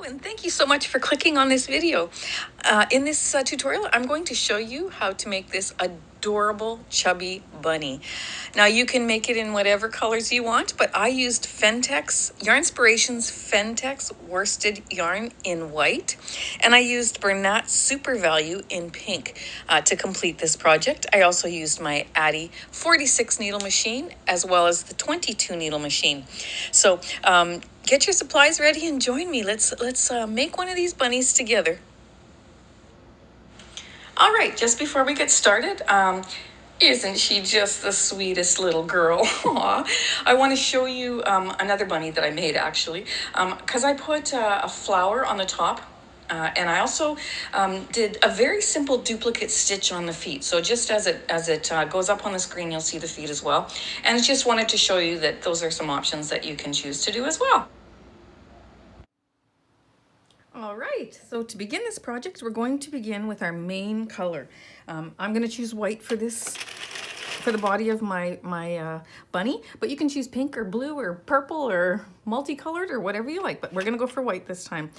and thank you so much for clicking on this video. In this tutorial, I'm going to show you how to make this adorable chubby bunny. Now you can make it in whatever colors you want, but I used Yarnspirations Phentex Worsted yarn in white, and I used Bernat Super Value in pink to complete this project. I also used my Addi 46 needle machine as well as the 22 needle machine. So get your supplies ready and join me. Let's make one of these bunnies together. All right, just before we get started, isn't she just the sweetest little girl? Aw. I want to show you another bunny that I made actually, because I put a flower on the top. And I also did a very simple duplicate stitch on the feet. So just as it goes up on the screen, you'll see the feet as well. And just wanted to show you that those are some options that you can choose to do as well. All right, so to begin this project, we're going to begin with our main color. I'm going to choose white for the body of my bunny, but you can choose pink or blue or purple or multicolored or whatever you like, but we're going to go for white this time.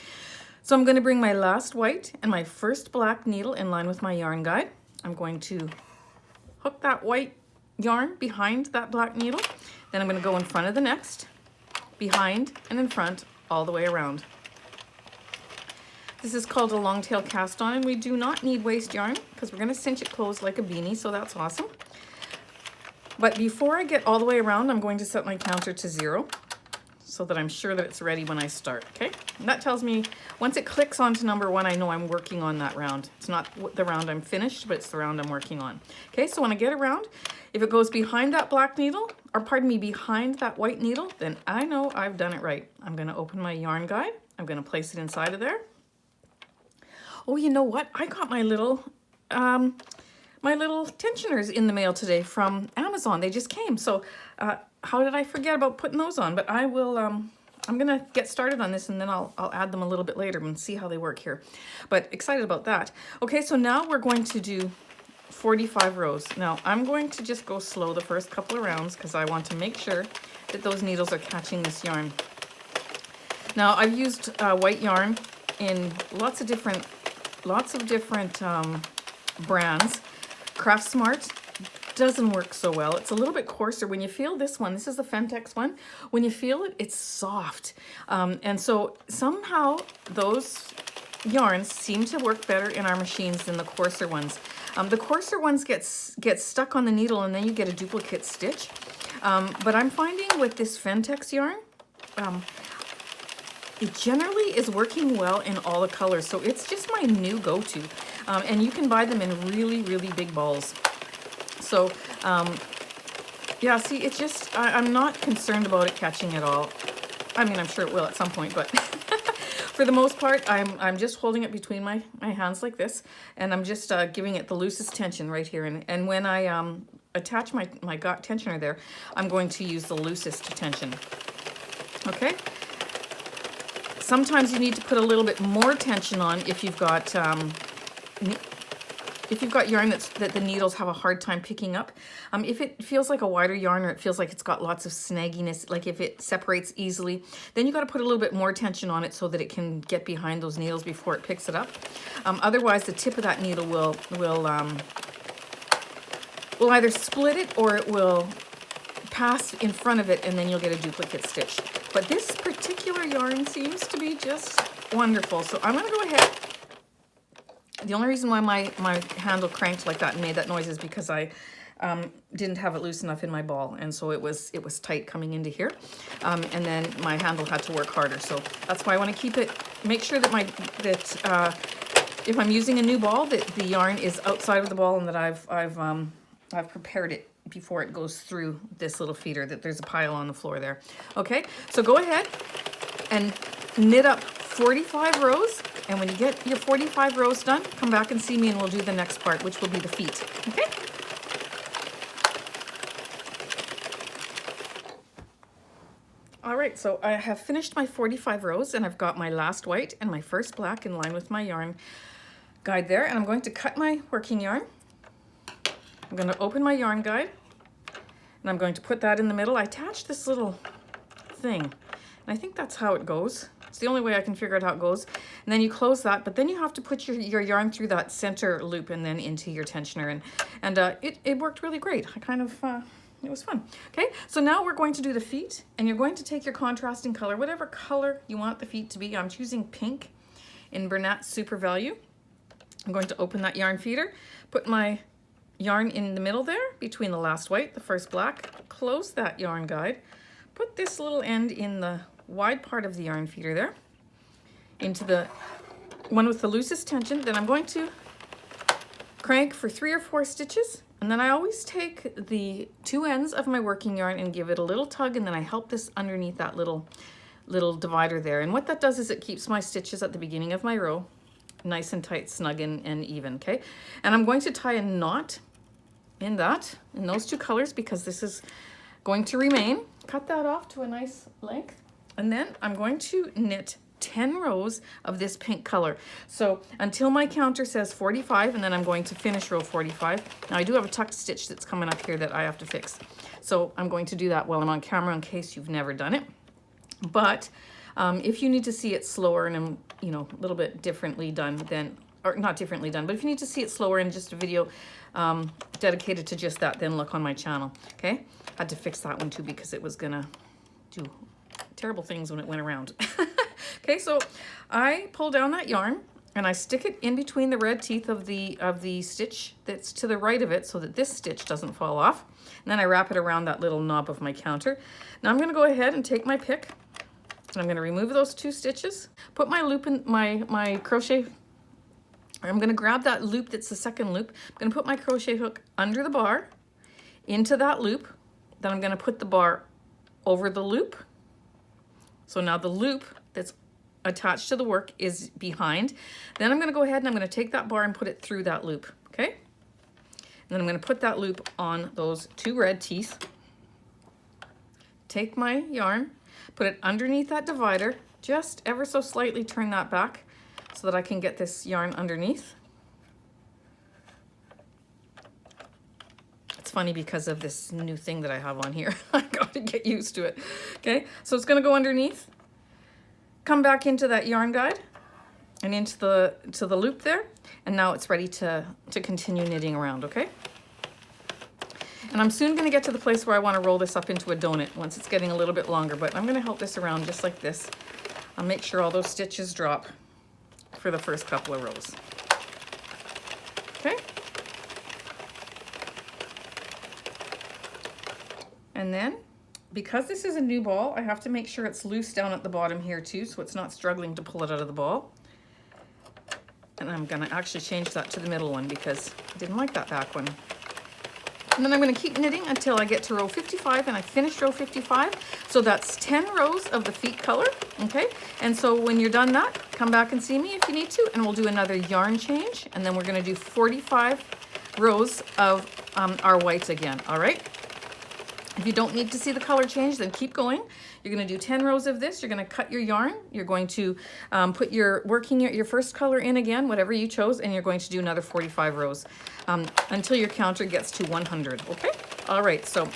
So I'm going to bring my last white and my first black needle in line with my yarn guide. I'm going to hook that white yarn behind that black needle. Then I'm going to go in front of the next, behind and in front, all the way around. This is called a long tail cast on, and we do not need waste yarn because we're going to cinch it closed like a beanie, so that's awesome. But before I get all the way around, I'm going to set my counter to 0 so that I'm sure that it's ready when I start, okay? And that tells me once it clicks onto number 1, I know I'm working on that round. It's not the round I'm finished, but it's the round I'm working on. Okay, so when I get around, if it goes behind that black needle, or pardon me, behind that white needle, then I know I've done it right. I'm going to open my yarn guide. I'm going to place it inside of there. Oh, you know what? I got my little tensioners in the mail today from Amazon. They just came. So how did I forget about putting those on? But I will, I'm going to get started on this and then I'll add them a little bit later and see how they work here. But excited about that. Okay, so now we're going to do 45 rows. Now I'm going to just go slow the first couple of rounds because I want to make sure that those needles are catching this yarn. Now I've used white yarn in lots of different brands. Craft Smart doesn't work so well. It's a little bit coarser. When you feel this one, this is the Phentex one, when you feel it, it's soft. And so somehow those yarns seem to work better in our machines than the coarser ones. The coarser ones get stuck on the needle and then you get a duplicate stitch. But I'm finding with this Phentex yarn, it generally is working well in all the colors, so it's just my new go-to. And you can buy them in really, really big balls. So, yeah, see, it's just, I'm not concerned about it catching at all. I mean, I'm sure it will at some point, but for the most part, I'm just holding it between my hands like this, and I'm just giving it the loosest tension right here. And when I attach my tensioner there, I'm going to use the loosest tension. Okay? Sometimes you need to put a little bit more tension on if you've got yarn that the needles have a hard time picking up. If it feels like a wider yarn or it feels like it's got lots of snagginess, like if it separates easily, then you got to put a little bit more tension on it so that it can get behind those needles before it picks it up. Otherwise, the tip of that needle will either split it or it will pass in front of it and then you'll get a duplicate stitch. But this particular yarn seems to be just wonderful. So I'm going to go ahead. The only reason why my handle cranked like that and made that noise is because I didn't have it loose enough in my ball, and so it was tight coming into here, and then my handle had to work harder. So that's why I want to keep it. Make sure that if I'm using a new ball, that the yarn is outside of the ball and that I've prepared it before it goes through this little feeder, that there's a pile on the floor there. Okay, so go ahead and knit up 45 rows, and when you get your 45 rows done, come back and see me and we'll do the next part, which will be the feet. Okay? All right, so I have finished my 45 rows and I've got my last white and my first black in line with my yarn guide there, and I'm going to cut my working yarn. I'm going to open my yarn guide and I'm going to put that in the middle. I attached this little thing and I think that's how it goes. It's the only way I can figure out how it goes. And then you close that, but then you have to put your yarn through that center loop and then into your tensioner. And it worked really great. I kind of, it was fun. Okay, so now we're going to do the feet, and you're going to take your contrasting color, whatever color you want the feet to be. I'm choosing pink in Bernat Super Value. I'm going to open that yarn feeder, put my yarn in the middle there between the last white, the first black, close that yarn guide, put this little end in the wide part of the yarn feeder there, into the one with the loosest tension. Then I'm going to crank for 3 or 4 stitches, and then I always take the 2 ends of my working yarn and give it a little tug, and then I help this underneath that little divider there. And what that does is it keeps my stitches at the beginning of my row nice and tight, snug and even, okay? And I'm going to tie a knot in those 2 colors, because this is going to remain. Cut that off to a nice length, and then I'm going to knit 10 rows of this pink color. So until my counter says 45, and then I'm going to finish row 45. Now I do have a tucked stitch that's coming up here that I have to fix. So I'm going to do that while I'm on camera in case you've never done it. But if you need to see it slower and, you know, a little bit differently done, then, or not differently done, but if you need to see it slower in just a video dedicated to just that, then look on my channel, okay? I had to fix that one too because it was gonna do terrible things when it went around. Okay, so I pull down that yarn and I stick it in between the red teeth of the stitch that's to the right of it so that this stitch doesn't fall off. And then I wrap it around that little knob of my counter. Now I'm gonna go ahead and take my pick, and I'm gonna remove those 2 stitches, put my loop in my crochet. I'm gonna grab that loop that's the second loop. I'm gonna put my crochet hook under the bar, into that loop. Then I'm gonna put the bar over the loop. So now the loop that's attached to the work is behind. Then I'm gonna go ahead and I'm gonna take that bar and put it through that loop, okay? And then I'm gonna put that loop on those 2 red teeth. Take my yarn, put it underneath that divider, just ever so slightly turn that back so that I can get this yarn underneath. It's funny because of this new thing that I have on here. I gotta get used to it. Okay, so it's gonna go underneath, come back into that yarn guide and into the loop there, and now it's ready to continue knitting around, okay? And I'm soon gonna get to the place where I wanna roll this up into a donut once it's getting a little bit longer, but I'm gonna help this around just like this. I'll make sure all those stitches drop for the first couple of rows. Okay? And then, because this is a new ball, I have to make sure it's loose down at the bottom here too, so it's not struggling to pull it out of the ball. And I'm gonna actually change that to the middle one because I didn't like that back one. And then I'm gonna keep knitting until I get to row 55, and I finish row 55. So that's 10 rows of the feet color, okay? And so when you're done that, come back and see me if you need to, and we'll do another yarn change, and then we're gonna do 45 rows of our whites again, all right? If you don't need to see the color change, then keep going. You're gonna do 10 rows of this. You're gonna cut your yarn. You're going to put your first color in again, whatever you chose, and you're going to do another 45 rows until your counter gets to 100, okay? All right, so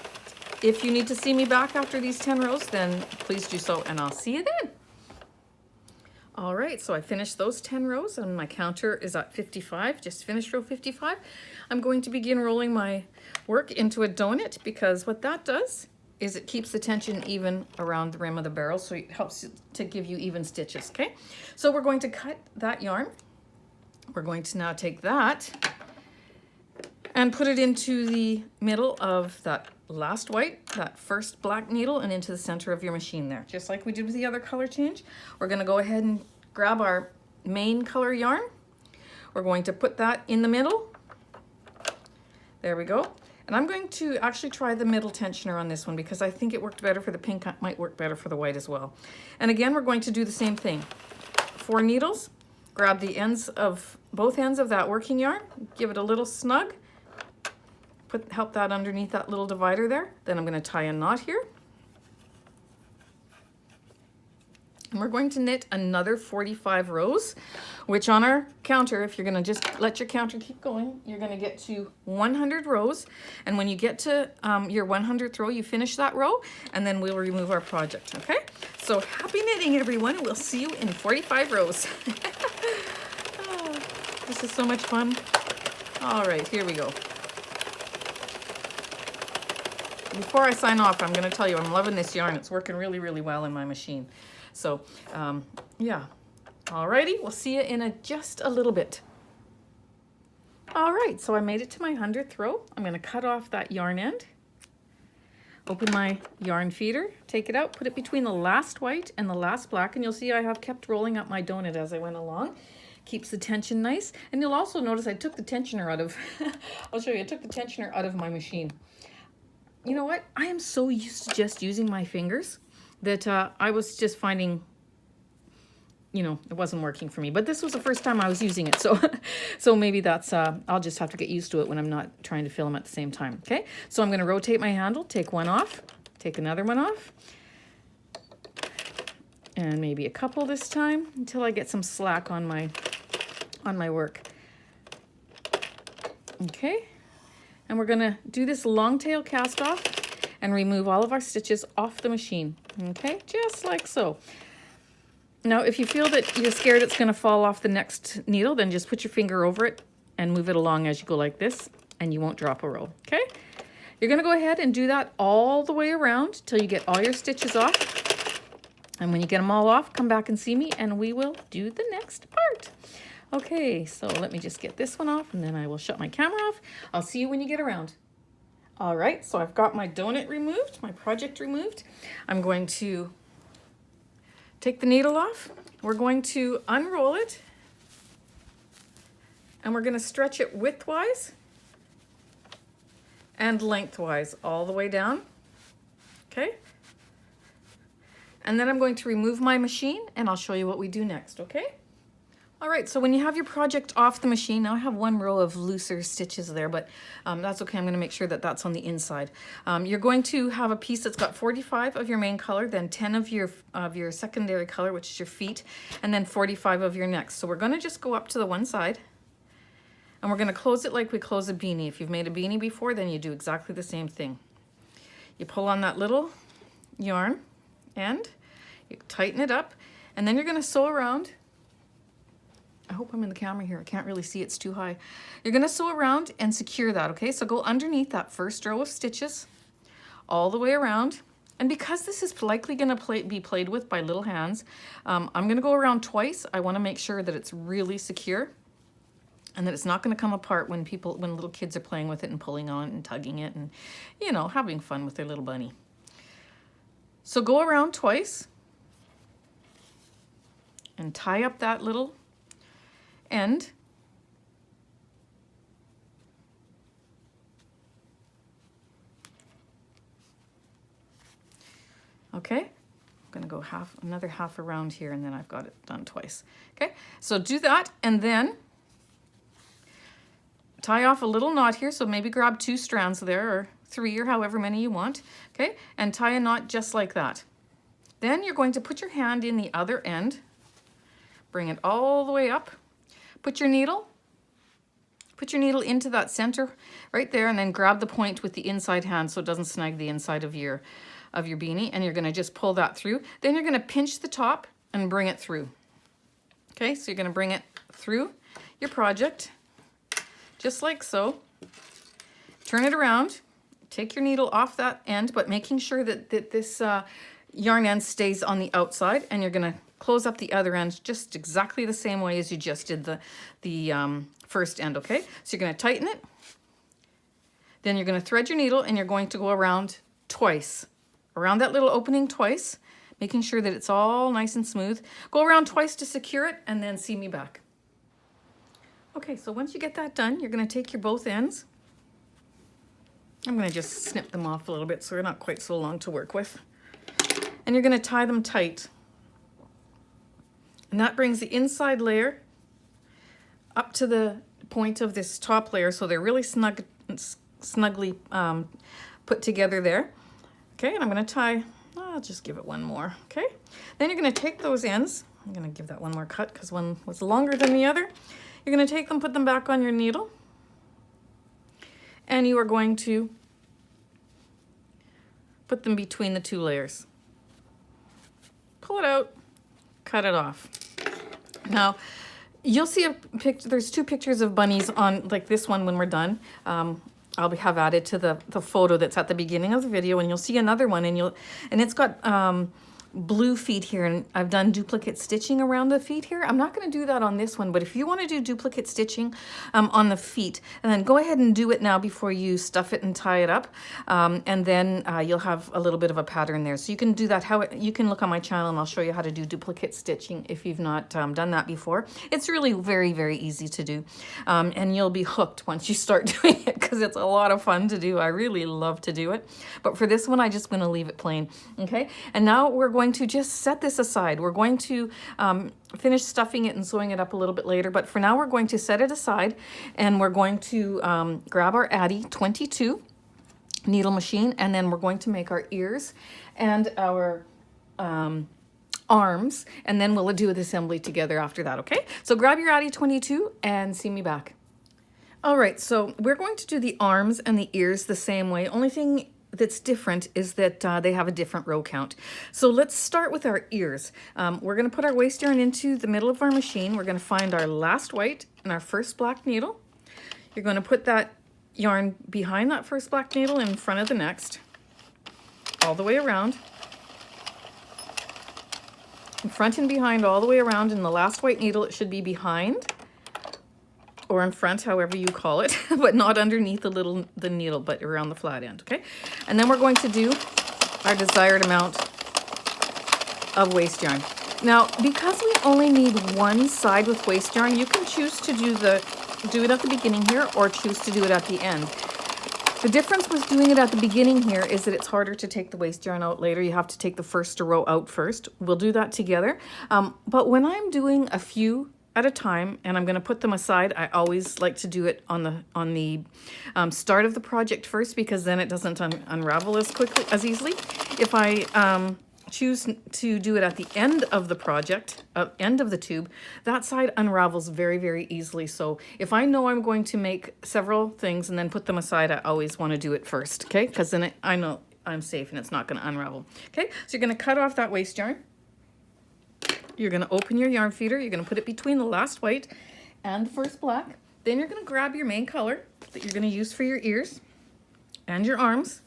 if you need to see me back after these 10 rows, then please do so, and I'll see you then. All right, so I finished those 10 rows, and my counter is at 55, just finished row 55. I'm going to begin rolling my work into a donut, because what that does is it keeps the tension even around the rim of the barrel, so it helps to give you even stitches, okay? So we're going to cut that yarn. We're going to now take that and put it into the middle of that last white, that first black needle, and into the center of your machine there, just like we did with the other color change. We're gonna go ahead and grab our main color yarn. We're going to put that in the middle. There we go. And I'm going to actually try the middle tensioner on this one because I think it worked better for the pink, it might work better for the white as well. And again, we're going to do the same thing. 4 needles, grab the ends of, both ends of that working yarn, give it a little snug, help that underneath that little divider there. Then I'm going to tie a knot here. And we're going to knit another 45 rows, which on our counter, if you're going to just let your counter keep going, you're going to get to 100 rows. And when you get to your 100th row, you finish that row, and then we'll remove our project, okay? So happy knitting, everyone. We'll see you in 45 rows. Oh, this is so much fun. All right, here we go. Before I sign off, I'm going to tell you I'm loving this yarn. It's working really, really well in my machine. So, yeah. Alrighty, we'll see you in just a little bit. All right, so I made it to my 100th row. I'm going to cut off that yarn end. Open my yarn feeder, take it out, put it between the last white and the last black, and you'll see I have kept rolling up my donut as I went along. Keeps the tension nice. And you'll also notice I took the tensioner out of, I'll show you, I took the tensioner out of my machine. You know what? I am so used to just using my fingers that I was just finding, you know, it wasn't working for me. But this was the first time I was using it. So so maybe that's, I'll just have to get used to it when I'm not trying to fill them at the same time. Okay, so I'm going to rotate my handle, take one off, take another one off. And maybe a couple this time until I get some slack on my work. Okay, and we're going to do this long tail cast off and remove all of our stitches off the machine. Okay, just like so. Now, if you feel that you're scared it's going to fall off the next needle, then just put your finger over it and move it along as you go like this, and you won't drop a row, okay? You're going to go ahead and do that all the way around till you get all your stitches off. And when you get them all off, come back and see me, and we will do the next part. Okay, so let me just get this one off, and then I will shut my camera off. I'll see you when you get around. All right, so I've got my donut removed, my project removed. I'm going to take the needle off. We're going to unroll it, and we're going to stretch it widthwise and lengthwise all the way down. Okay? And then I'm going to remove my machine, and I'll show you what we do next, okay? All right, so when you have your project off the machine, now I have one row of looser stitches there, but that's okay. I'm going to make sure that that's on the inside. You're going to have a piece that's got 45 of your main color, then 10 of your secondary color, which is your feet, and then 45 of your necks. So we're going to just go up to the one side, and we're going to close it like we close a beanie. If you've made a beanie before, then you do exactly the same thing. You pull on that little yarn end, you tighten it up, and then you're going to sew around. I hope I'm in the camera here. I can't really see, it's too high. You're going to sew around and secure that, okay? So go underneath that first row of stitches all the way around. And because this is likely going to be played with by little hands, I'm going to go around twice. I want to make sure that it's really secure and that it's not going to come apart when little kids are playing with it and pulling on it and tugging it and, you know, having fun with their little bunny. So go around twice and tie up that little end. Okay, I'm going to go another half around here, and then I've got it done twice. Okay, so do that, and then tie off a little knot here. So maybe grab 2 strands there, or 3, or however many you want. Okay, and tie a knot just like that. Then you're going to put your hand in the other end, bring it all the way up. Put your needle into that center right there, and then grab the point with the inside hand so it doesn't snag the inside of your beanie, and you're going to just pull that through. Then you're going to pinch the top and bring it through. Okay, so you're going to bring it through your project just like so. Turn it around, take your needle off that end, but making sure that this yarn end stays on the outside, and you're going to close up the other end just exactly the same way as you just did the first end, okay? So you're going to tighten it. Then you're going to thread your needle, and you're going to go around twice. Around that little opening twice, making sure that it's all nice and smooth. Go around twice to secure it, and then see me back. Okay, so once you get that done, you're going to take your both ends. I'm going to just snip them off a little bit so they're not quite so long to work with. And you're going to tie them tight. And that brings the inside layer up to the point of this top layer, so they're really snugly put together there. Okay, and I'm going to tie, I'll just give it one more, okay? Then you're going to take those ends, I'm going to give that one more cut because one was longer than the other. You're going to take them, put them back on your needle, and you are going to put them between the 2 layers. pull it out, cut it off. Now, you'll see a picture, there's 2 pictures of bunnies on like this one when we're done. I'll have added to the photo that's at the beginning of the video, and you'll see another one, and it's got blue feet here, and I've done duplicate stitching around the feet here. I'm not going to do that on this one, but if you want to do duplicate stitching on the feet, and then go ahead and do it now before you stuff it and tie it up, and then you'll have a little bit of a pattern there. So you can do that. You can look on my channel and I'll show you how to do duplicate stitching if you've not done that before. It's really very, very easy to do, and you'll be hooked once you start doing it because it's a lot of fun to do. I really love to do it, but for this one, I'm just going to leave it plain. Okay, and now we're going to just set this aside. We're going to finish stuffing it and sewing it up a little bit later, but for now we're going to set it aside, and we're going to grab our Addi 22 needle machine, and then we're going to make our ears and our arms, and then we'll do the assembly together after that, okay? So grab your Addi 22 and see me back. All right, so we're going to do the arms and the ears the same way. Only thing that's different is that they have a different row count. So let's start with our ears. We're going to put our waste yarn into the middle of our machine. We're going to find our last white and our first black needle. You're going to put that yarn behind that first black needle in front of the next, all the way around. In front and behind, all the way around, and the last white needle, it should be behind or in front, however you call it, but not underneath the needle, but around the flat end, okay? And then we're going to do our desired amount of waste yarn. Now, because we only need one side with waste yarn, you can choose to do it at the beginning here or choose to do it at the end. The difference with doing it at the beginning here is that it's harder to take the waste yarn out later. You have to take the first row out first. We'll do that together. But when I'm doing a few at a time and I'm going to put them aside, I always like to do it on the start of the project first, because then it doesn't unravel as easily. If I choose to do it at the end of the project, end of the tube, that side unravels very, very easily. So if I know I'm going to make several things and then put them aside, I always want to do it first, okay? Because then I know I'm safe and it's not going to unravel. Okay, so you're going to cut off that waste yarn. You're going to open your yarn feeder. You're going to put it between the last white and the first black. Then you're going to grab your main color that you're going to use for your ears and your arms.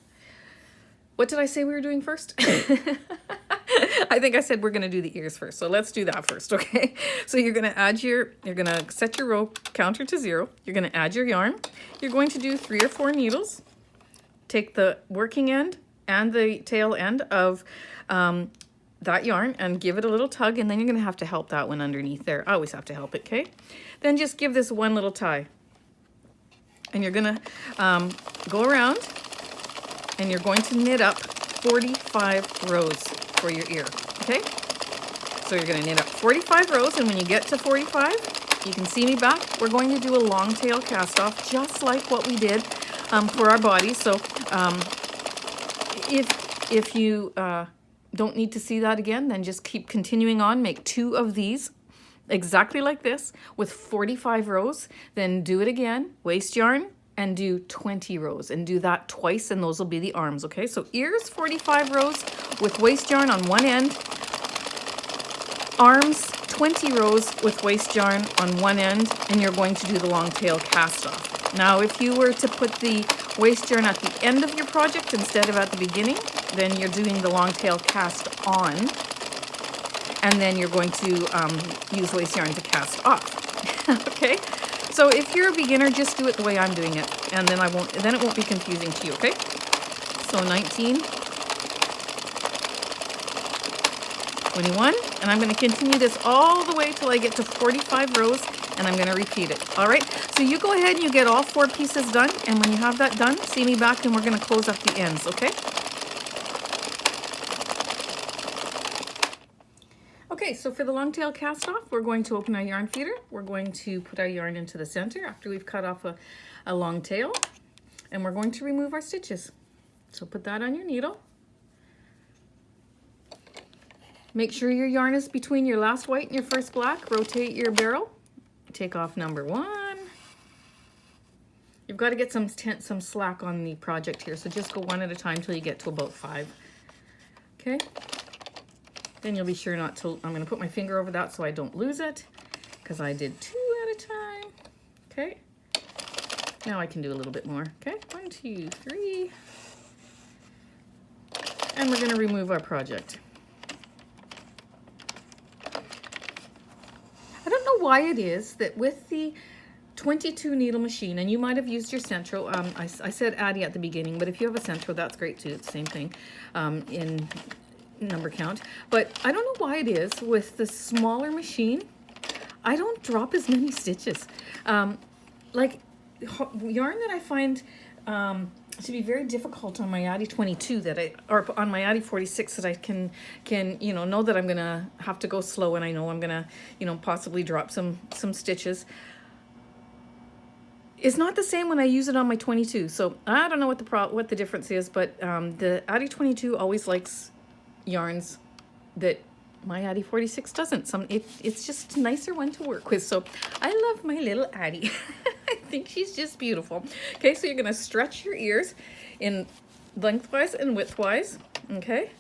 What did I say we were doing first? I think I said we're going to do the ears first. So let's do that first, okay? So you're going to you're going to set your row counter to 0. You're going to add your yarn. You're going to do 3 or 4 needles. Take the working end and the tail end of that yarn and give it a little tug, and then you're going to have to help that one underneath there. I always have to help it, okay? Then just give this one little tie. And you're going to go around, and you're going to knit up 45 rows for your ear, okay? So you're going to knit up 45 rows, and when you get to 45, you can see me back. We're going to do a long tail cast off, just like what we did for our body. So if you don't need to see that again, then just keep continuing on. Make 2 of these exactly like this with 45 rows. Then do it again, waste yarn, and do 20 rows, and do that twice, and those will be the arms, okay? So ears, 45 rows with waste yarn on one end. Arms, 20 rows with waste yarn on one end, and you're going to do the long tail cast off. Now, if you were to put the waste yarn at the end of your project instead of at the beginning, then you're doing the long tail cast on, and then you're going to use waste yarn to cast off. Okay? So if you're a beginner, just do it the way I'm doing it, and then it won't be confusing to you, okay? So 19, 21, and I'm going to continue this all the way till I get to 45 rows, and I'm going to repeat it. All right, so you go ahead and you get all 4 pieces done, and when you have that done, see me back, and we're going to close up the ends, okay? Okay, so for the long tail cast off, we're going to open our yarn feeder. We're going to put our yarn into the center after we've cut off a long tail, and we're going to remove our stitches. So put that on your needle. Make sure your yarn is between your last white and your first black. Rotate your barrel. Take off number 1. You've got to get some slack on the project here, so just go one at a time till you get to about 5. Okay. Then you'll be sure not to, I'm going to put my finger over that so I don't lose it, because I did 2 at a time. Okay. Now I can do a little bit more. Okay, 1, 2, 3. And we're going to remove our project. I don't know why it is that with the 22 needle machine, and you might have used your Sentro, I said Addi at the beginning, but if you have a Sentro, that's great too. It's the same thing in number count. But I don't know why it is with the smaller machine, I don't drop as many stitches. Like yarn that I find to be very difficult on my Addi 22 or on my Addi 46 that I can know that I'm gonna have to go slow, and I know I'm gonna possibly drop some stitches. It's not the same when I use it on my 22. So I don't know what the difference is, but the Addi 22 always likes yarns that my Addi 46 doesn't. It's just a nicer one to work with. So I love my little Addi. I think she's just beautiful. Okay, so you're gonna stretch your ears in lengthwise and widthwise, okay?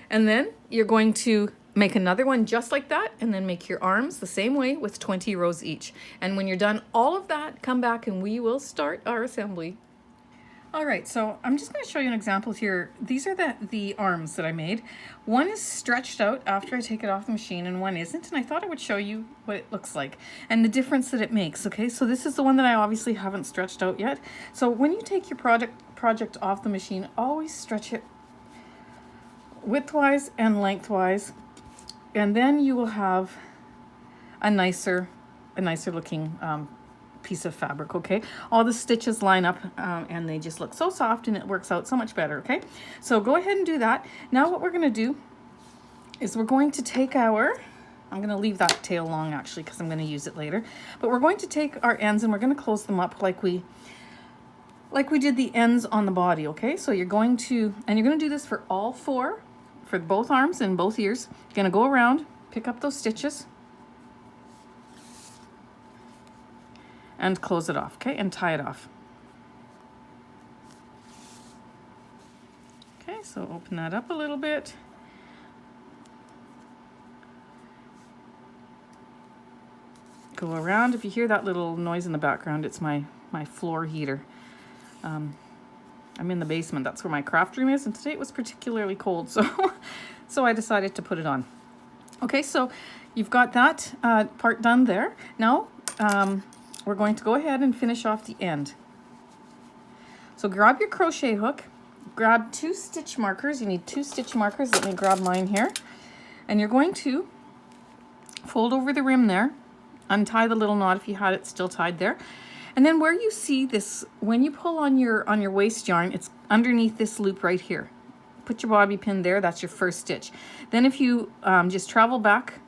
And then you're going to make another one just like that, and then make your arms the same way with 20 rows each. And when you're done all of that, come back and we will start our assembly. All right, so I'm just going to show you an example here. These are the arms that I made. One is stretched out after I take it off the machine, and one isn't, and I thought I would show you what it looks like and the difference that it makes. Okay, so this is the one that I obviously haven't stretched out yet. So when you take your project off the machine, always stretch it widthwise and lengthwise, and then you will have a nicer looking piece of fabric. Okay, all the stitches line up and they just look so soft, and it works out so much better. Okay, so go ahead and do that. Now what we're going to do is we're going to take I'm going to leave that tail long actually, because I'm going to use it later, but we're going to take our ends and we're going to close them up like we did the ends on the body. Okay, so you're going to do this for all 4, for both arms and both ears. You're going to go around, pick up those stitches, and close it off, okay, and tie it off. Okay, so open that up a little bit. Go around. If you hear that little noise in the background, it's my floor heater. I'm in the basement. That's where my craft room is, and today it was particularly cold, so I decided to put it on. Okay, so you've got that part done there. Now we're going to go ahead and finish off the end. So grab your crochet hook, grab 2 stitch markers. You need 2 stitch markers. Let me grab mine here. And you're going to fold over the rim there, untie the little knot if you had it still tied there. And then where you see this, when you pull on your waist yarn, it's underneath this loop right here. Put your bobby pin there, that's your first stitch. Then if you just travel back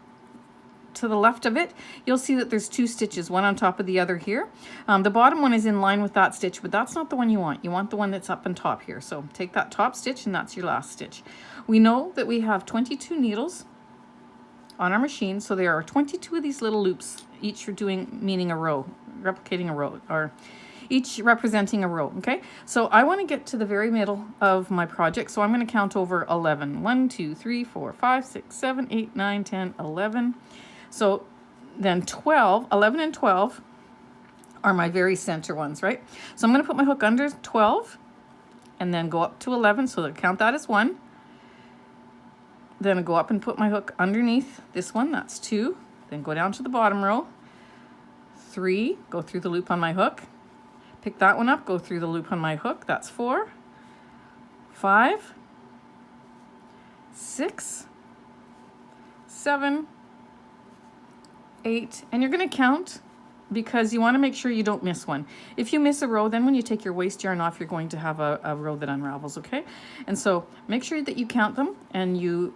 to the left of it, you'll see that there's 2 stitches, one on top of the other here. The bottom one is in line with that stitch, but that's not the one you want. You want the one that's up on top here. So take that top stitch, and that's your last stitch. We know that we have 22 needles on our machine, so there are 22 of these little loops, each meaning a row, replicating a row, or each representing a row. Okay, so I want to get to the very middle of my project, so I'm going to count over 11. 1, 2, 3, 4, 5, 6, 7, 8, 9, 10, 11. So then 11 and 12 are my very center ones, right? So I'm going to put my hook under 12 and then go up to 11, so that count that as 1. Then I go up and put my hook underneath this one, that's 2. Then go down to the bottom row, 3, go through the loop on my hook. Pick that one up, go through the loop on my hook, that's 4, 5, 6, 7, 8, and you're going to count because you want to make sure you don't miss one. If you miss a row, then when you take your waist yarn off, you're going to have a row that unravels, okay? And so make sure that you count them, and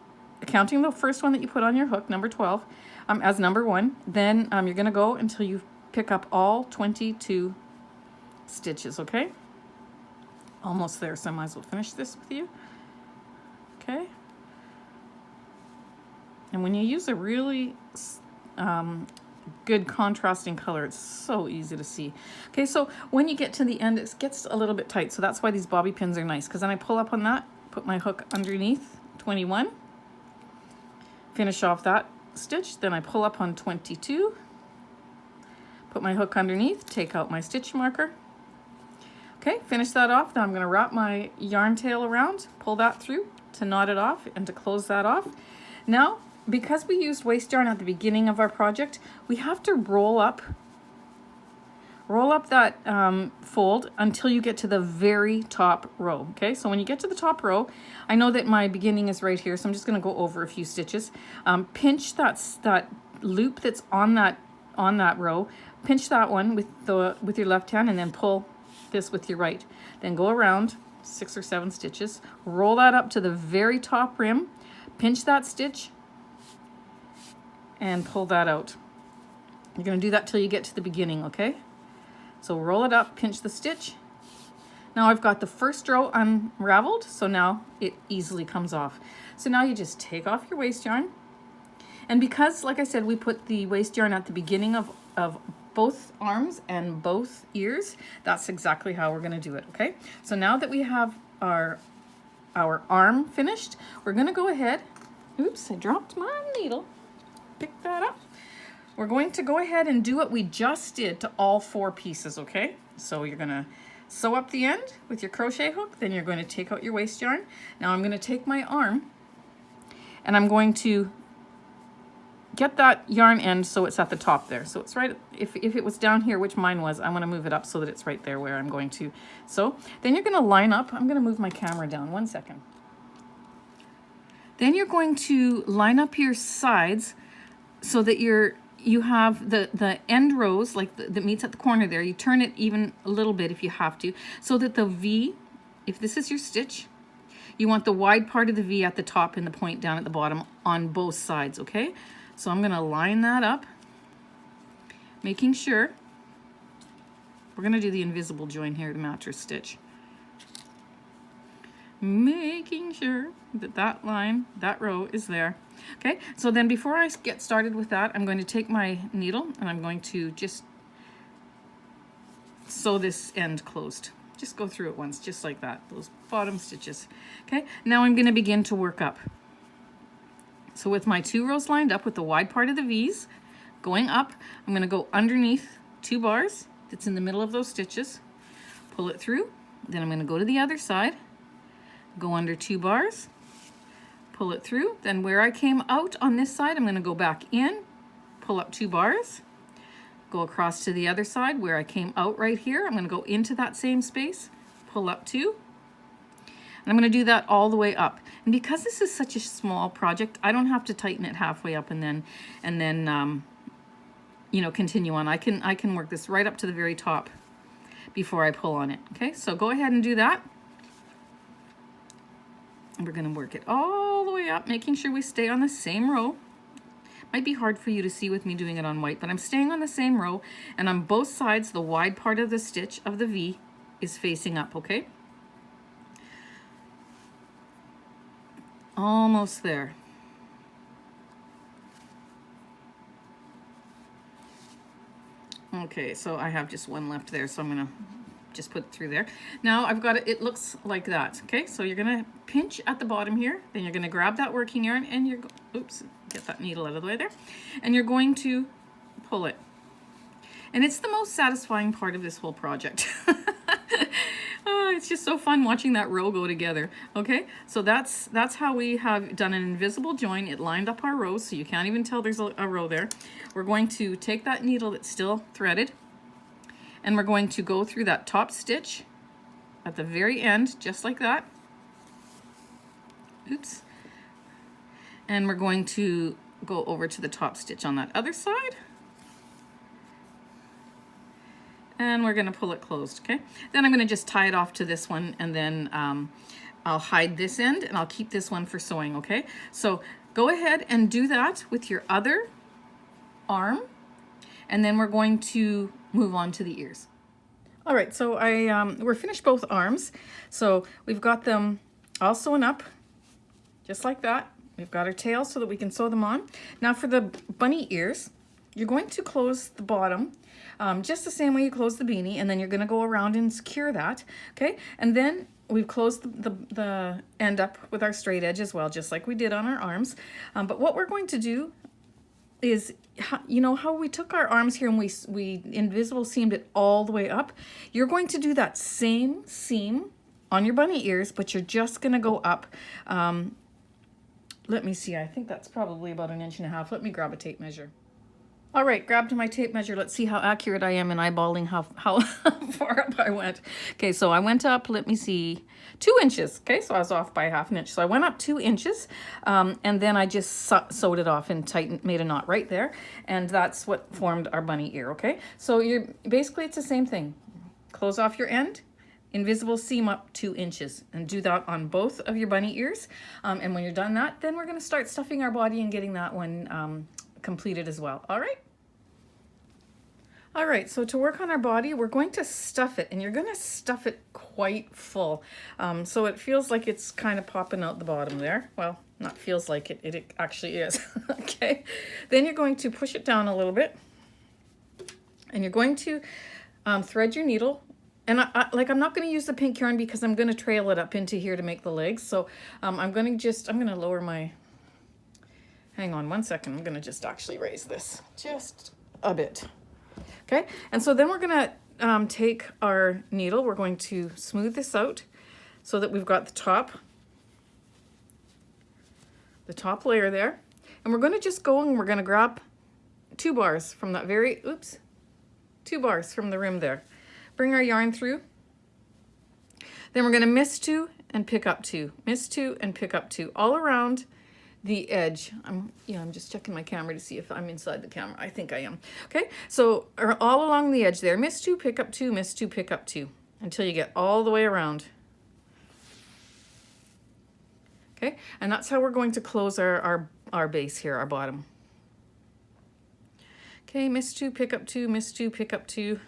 counting the first one that you put on your hook, number 12, as number 1, then you're going to go until you pick up all 22 stitches, okay? Almost there, so I might as well finish this with you. Okay? And when you use a really good contrasting color, it's so easy to see. Okay, so when you get to the end, it gets a little bit tight, so that's why these bobby pins are nice, because then I pull up on that, put my hook underneath 21, finish off that stitch. Then I pull up on 22, put my hook underneath, take out my stitch marker. Okay, finish that off. Now I'm going to wrap my yarn tail around, pull that through to knot it off and to close that off. Now, because we used waste yarn at the beginning of our project, we have to roll up that fold until you get to the very top row. Okay, so when you get to the top row, I know that my beginning is right here, so I'm just going to go over a few stitches. Pinch that loop that's on that row. Pinch that one with your left hand, and then pull this with your right. Then go around 6 or 7 stitches. Roll that up to the very top rim. Pinch that stitch and pull that out. You're going to do that till you get to the beginning. Okay. So roll it up, pinch the stitch. Now I've got the first row unraveled, so now it easily comes off. So now you just take off your waste yarn. And because, like I said, we put the waste yarn at the beginning of both arms and both ears, that's exactly how we're going to do it, okay? So now that we have our arm finished, we're going to go ahead. Oops, I dropped my needle. Pick that up. We're going to go ahead and do what we just did to all 4 pieces, okay? So you're going to sew up the end with your crochet hook, then you're going to take out your waste yarn. Now I'm going to take my arm and I'm going to get that yarn end so it's at the top there. So it's right, if it was down here, which mine was, I'm going to move it up so that it's right there where I'm going to. So then you're going to line up. I'm going to move my camera down 1 second. Then you're going to line up your sides so that you have the end rows, like that meets at the corner there. You turn it even a little bit if you have to, so that the V, if this is your stitch, you want the wide part of the V at the top and the point down at the bottom on both sides, okay? So I'm going to line that up, making sure. We're going to do the invisible join here to match our stitch. Making sure that that line, that row is there. Okay, so then before I get started with that, I'm going to take my needle and I'm going to just sew this end closed. Just go through it once, just like that, those bottom stitches. Okay, now I'm going to begin to work up. So with my 2 rows lined up with the wide part of the V's going up, I'm going to go underneath 2 bars that's in the middle of those stitches, pull it through, then I'm going to go to the other side, go under 2 bars, pull it through, then where I came out on this side, I'm going to go back in, pull up 2 bars, go across to the other side where I came out right here, I'm going to go into that same space, pull up 2, and I'm going to do that all the way up. And because this is such a small project, I don't have to tighten it halfway up and then you know, continue on. I can work this right up to the very top before I pull on it. Okay, so go ahead and do that. And we're going to work it all the way up, making sure we stay on the same row. Might be hard for you to see with me doing it on white, but I'm staying on the same row, and on both sides, the wide part of the stitch of the V is facing up, okay? Almost there. Okay, so I have just one left there, so I'm gonna just put it through there. Now I've got it, it looks like that. Okay, so you're gonna pinch at the bottom here, then you're gonna grab that working yarn and you're, oops, get that needle out of the way there, and you're going to pull it. And it's the most satisfying part of this whole project. Oh, it's just so fun watching that row go together. Okay, so that's how we have done an invisible join. It lined up our rows, so you can't even tell there's a row there. We're going to take that needle that's still threaded, and we're going to go through that top stitch at the very end, just like that. Oops. And we're going to go over to the top stitch on that other side. And we're going to pull it closed, okay? Then I'm going to just tie it off to this one, and then I'll hide this end and I'll keep this one for sewing, okay? So go ahead and do that with your other arm, and then we're going to move on to the ears. All right, so we're finished both arms. So we've got them all sewn up, just like that. We've got our tails so that we can sew them on. Now for the bunny ears, you're going to close the bottom just the same way you close the beanie, and then you're going to go around and secure that, okay? And then we've closed the end up with our straight edge as well, just like we did on our arms. But what we're going to do is, you know how we took our arms here and we invisible seamed it all the way up? You're going to do that same seam on your bunny ears, but you're just going to go up. Let me see, I think that's probably about 1.5 inches. Let me grab a tape measure. All right, grabbed my tape measure. Let's see how accurate I am in eyeballing how far up I went. Okay, so I went up, let me see, 2 inches. Okay, so I was off by 1/2 inch. So I went up 2 inches, and then I just sewed it off and made a knot right there. And that's what formed our bunny ear, okay? So basically it's the same thing. Close off your end, invisible seam up 2 inches, and do that on both of your bunny ears. And when you're done that, then we're gonna start stuffing our body and getting that one completed as well. All right. All right, so to work on our body, we're going to stuff it, and you're going to stuff it quite full. So it feels like it's kind of popping out the bottom there. Well, not feels like it, it actually is. Okay. Then you're going to push it down a little bit, and you're going to thread your needle. And I'm not going to use the pink yarn because I'm going to trail it up into here to make the legs. So I'm going to lower my, hang on 1 second. I'm going to just actually raise this just a bit. Okay. And so then we're going to take our needle. We're going to smooth this out so that we've got the top layer there. And we're going to just go and we're going to grab 2 bars from that 2 bars from the rim there. Bring our yarn through. Then we're going to miss 2 and pick up 2. Miss 2 and pick up 2 all around the edge. I'm just checking my camera to see if I'm inside the camera. I think I am. Okay, so all along the edge there. Miss 2, pick up 2, miss 2, pick up 2 until you get all the way around. Okay, and that's how we're going to close our base here, our bottom. Okay, miss 2, pick up 2, miss 2, pick up 2.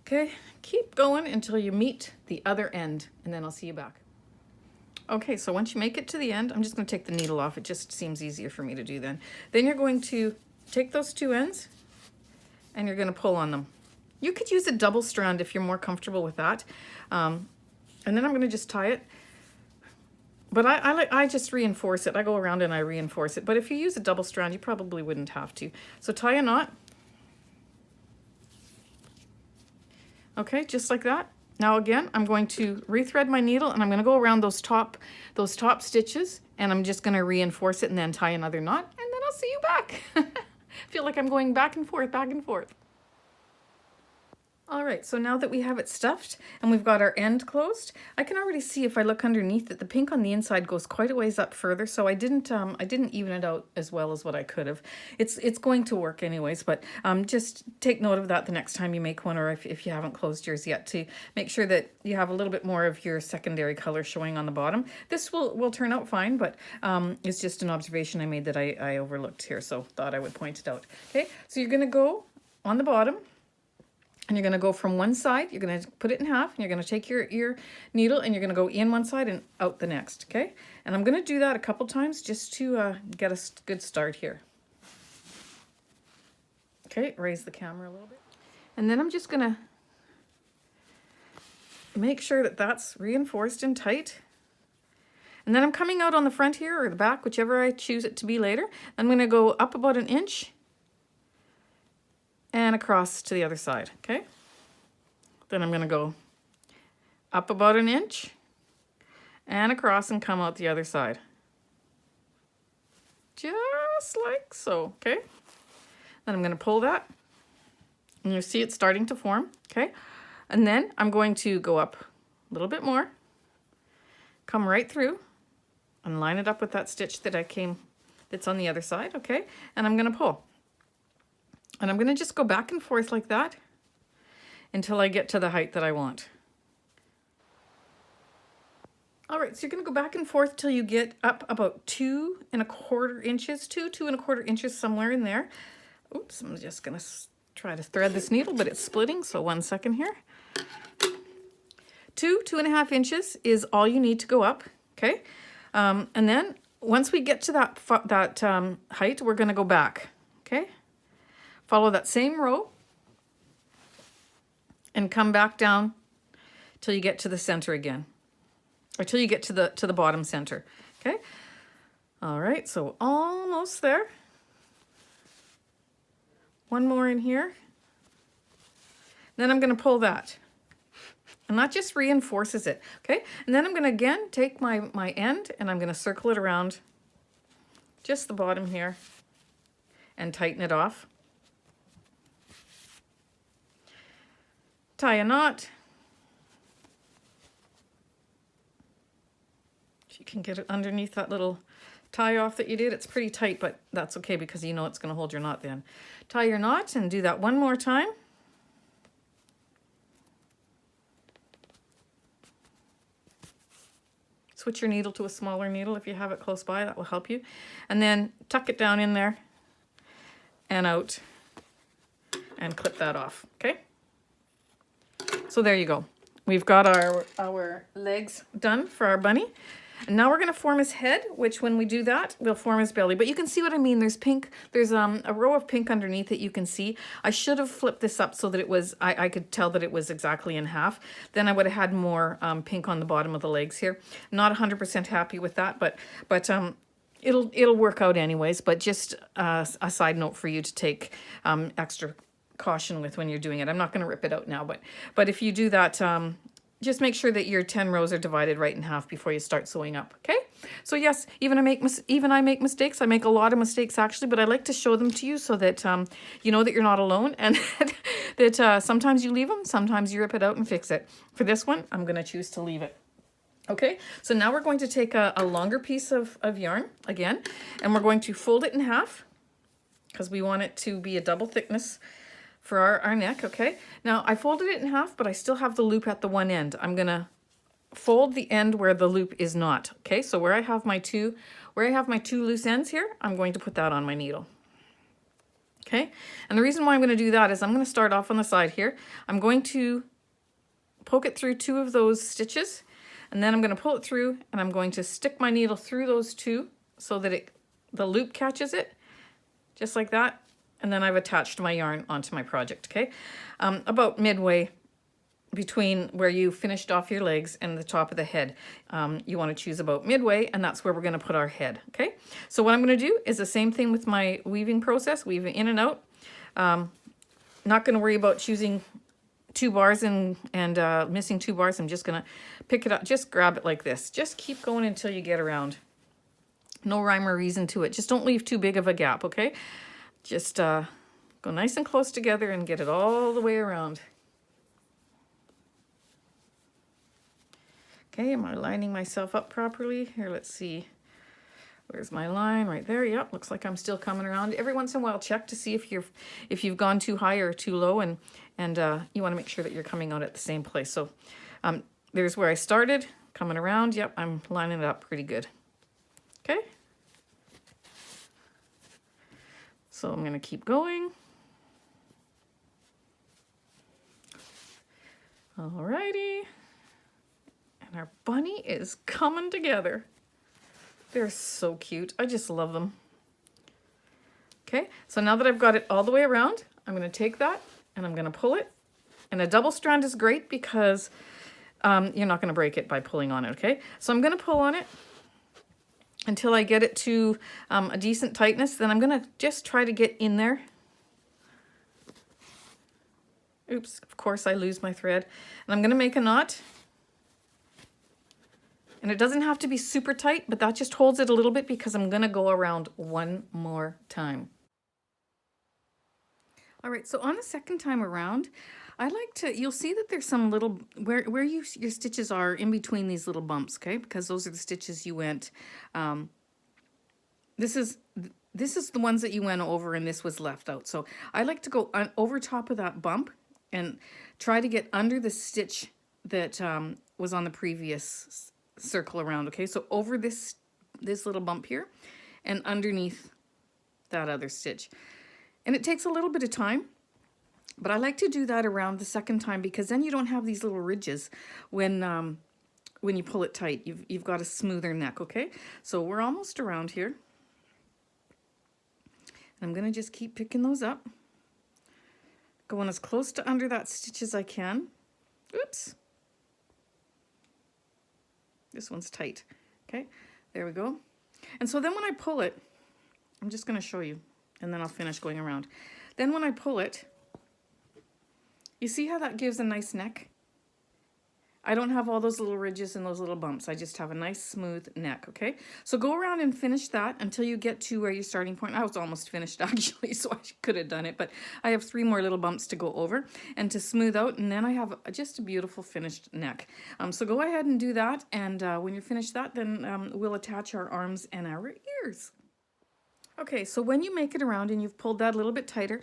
Okay, keep going until you meet the other end, and then I'll see you back. Okay, so once you make it to the end, I'm just going to take the needle off. It just seems easier for me to do then. Then you're going to take those 2 ends, and you're going to pull on them. You could use a double strand if you're more comfortable with that. And then I'm going to just tie it. But I just reinforce it. I go around and I reinforce it. But if you use a double strand, you probably wouldn't have to. So tie a knot. Okay, just like that. Now again, I'm going to rethread my needle and I'm going to go around those top stitches, and I'm just going to reinforce it and then tie another knot, and then I'll see you back. I feel like I'm going back and forth, back and forth. All right, so now that we have it stuffed and we've got our end closed, I can already see if I look underneath that the pink on the inside goes quite a ways up further, so I didn't even it out as well as what I could have. It's going to work anyways, but just take note of that the next time you make one, or if you haven't closed yours yet, to make sure that you have a little bit more of your secondary color showing on the bottom. This will turn out fine, but it's just an observation I made that I overlooked here, so thought I would point it out. Okay, so you're going to go on the bottom, and you're going to go from one side, you're going to put it in half, and you're going to take your needle and you're going to go in one side and out the next, okay? And I'm going to do that a couple times just to get a good start here. Okay, raise the camera a little bit. And then I'm just going to make sure that that's reinforced and tight. And then I'm coming out on the front here, or the back, whichever I choose it to be later. I'm going to go up about 1 inch. And across to the other side, okay? Then I'm going to go up about 1 inch and across and come out the other side. Just like so, okay? Then I'm going to pull that, and you see it starting to form, okay? And then I'm going to go up a little bit more, come right through, and line it up with that stitch that's on the other side, okay? And I'm going to pull. And I'm going to just go back and forth like that until I get to the height that I want. All right, so you're going to go back and forth till you get up about 2 1/4 inches, 2 1/4 inches, somewhere in there. Oops, I'm just going to try to thread this needle, but it's splitting, so 1 second here. 2 1/2 inches is all you need to go up, okay? And then once we get to that height, we're going to go back. okay? Follow that same row and come back down till you get to the center again, or till you get to the bottom center, okay? All right, so almost there. One more in here. Then I'm going to pull that. And that just reinforces it, okay? And then I'm going to again take my end and I'm going to circle it around just the bottom here and tighten it off. Tie a knot. If you can get it underneath that little tie off that you did, it's pretty tight, but that's okay because you know it's going to hold your knot then. Tie your knot and do that one more time. Switch your needle to a smaller needle if you have it close by, that will help you. And then tuck it down in there and out and clip that off, okay? So there you go. We've got our legs done for our bunny. And now we're going to form his head, which when we do that, we'll form his belly. But you can see what I mean. There's pink. There's a row of pink underneath that you can see. I should have flipped this up so that it was, I could tell that it was exactly in half. Then I would have had more pink on the bottom of the legs here. Not 100% happy with that, but it'll work out anyways. But just a side note for you to take extra caution with when you're doing it. I'm not going to rip it out now, but if you do that, just make sure that your 10 rows are divided right in half before you start sewing up, okay? So yes, even I make mistakes. I make a lot of mistakes actually, but I like to show them to you so that you know that you're not alone and that sometimes you leave them, sometimes you rip it out and fix it. For this one, I'm going to choose to leave it. Okay, so now we're going to take a longer piece of yarn again, and we're going to fold it in half because we want it to be a double thickness for our neck, okay? Now, I folded it in half, but I still have the loop at the one end. I'm gonna fold the end where the loop is not, okay? So where I have my two loose ends here, I'm going to put that on my needle, okay? And the reason why I'm gonna do that is I'm gonna start off on the side here. I'm going to poke it through two of those stitches, and then I'm gonna pull it through, and I'm going to stick my needle through those two so that the loop catches it, just like that. And then I've attached my yarn onto my project, okay? About midway between where you finished off your legs and the top of the head. You want to choose about midway, and that's where we're going to put our head, okay? So what I'm going to do is the same thing with my weaving process, weaving in and out. Not going to worry about choosing 2 bars and missing 2 bars. I'm just going to pick it up, just grab it like this. Just keep going until you get around. No rhyme or reason to it. Just don't leave too big of a gap, okay? Just go nice and close together and get it all the way around. Okay, am I lining myself up properly? Here, let's see. Where's my line? Right there. Yep, looks like I'm still coming around. Every once in a while, check to see if you've gone too high or too low, and you want to make sure that you're coming out at the same place. So there's where I started, coming around. Yep, I'm lining it up pretty good. Okay. So I'm going to keep going. Alrighty. And our bunny is coming together. They're so cute. I just love them. Okay, so now that I've got it all the way around, I'm going to take that and I'm going to pull it. And a double strand is great because you're not going to break it by pulling on it, okay? So I'm going to pull on it until I get it to a decent tightness. Then I'm going to just try to get in there. Oops, of course I lose my thread. And I'm going to make a knot. And it doesn't have to be super tight, but that just holds it a little bit because I'm going to go around one more time. All right, so on the second time around, I like to, you'll see that there's some little, where your stitches are in between these little bumps, okay? Because those are the stitches you went, this is the ones that you went over and this was left out. So I like to go over top of that bump and try to get under the stitch that was on the previous circle around, okay? So over this little bump here and underneath that other stitch. And it takes a little bit of time, but I like to do that around the second time because then you don't have these little ridges when you pull it tight. You've got a smoother neck, okay? So we're almost around here. I'm going to just keep picking those up, going as close to under that stitch as I can. Oops. This one's tight. Okay, there we go. And so then when I pull it, I'm just going to show you, and then I'll finish going around. Then when I pull it, you see how that gives a nice neck? I don't have all those little ridges and those little bumps. I just have a nice smooth neck, okay? So go around and finish that until you get to where your starting point. I was almost finished actually, so I could have done it, but I have 3 more little bumps to go over and to smooth out, and then I have just a beautiful finished neck. So go ahead and do that, and when you're finished that, then we'll attach our arms and our ears. Okay, so when you make it around and you've pulled that a little bit tighter,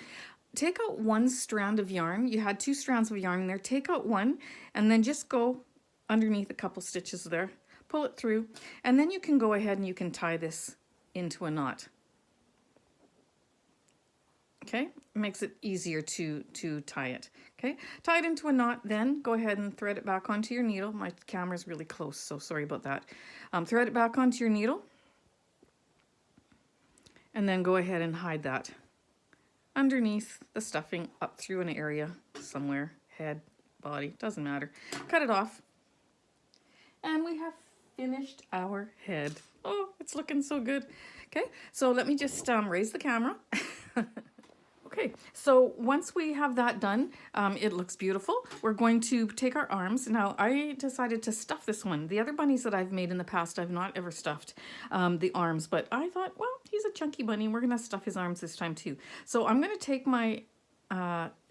take out 1 strand of yarn. You had 2 strands of yarn in there. Take out 1 and then just go underneath a couple stitches there. Pull it through, and then you can go ahead and you can tie this into a knot. Okay, it makes it easier to tie it. Okay, tie it into a knot, then go ahead and thread it back onto your needle. My camera's really close, so sorry about that. Thread it back onto your needle, and then go ahead and hide that underneath the stuffing up through an area somewhere, head, body, doesn't matter. Cut it off, and we have finished our head. Oh, it's looking so good. Okay, so let me just raise the camera. Okay, so once we have that done, it looks beautiful. We're going to take our arms. Now, I decided to stuff this one. The other bunnies that I've made in the past, I've not ever stuffed the arms, but I thought, well, he's a chunky bunny. We're going to stuff his arms this time too. So I'm going to take my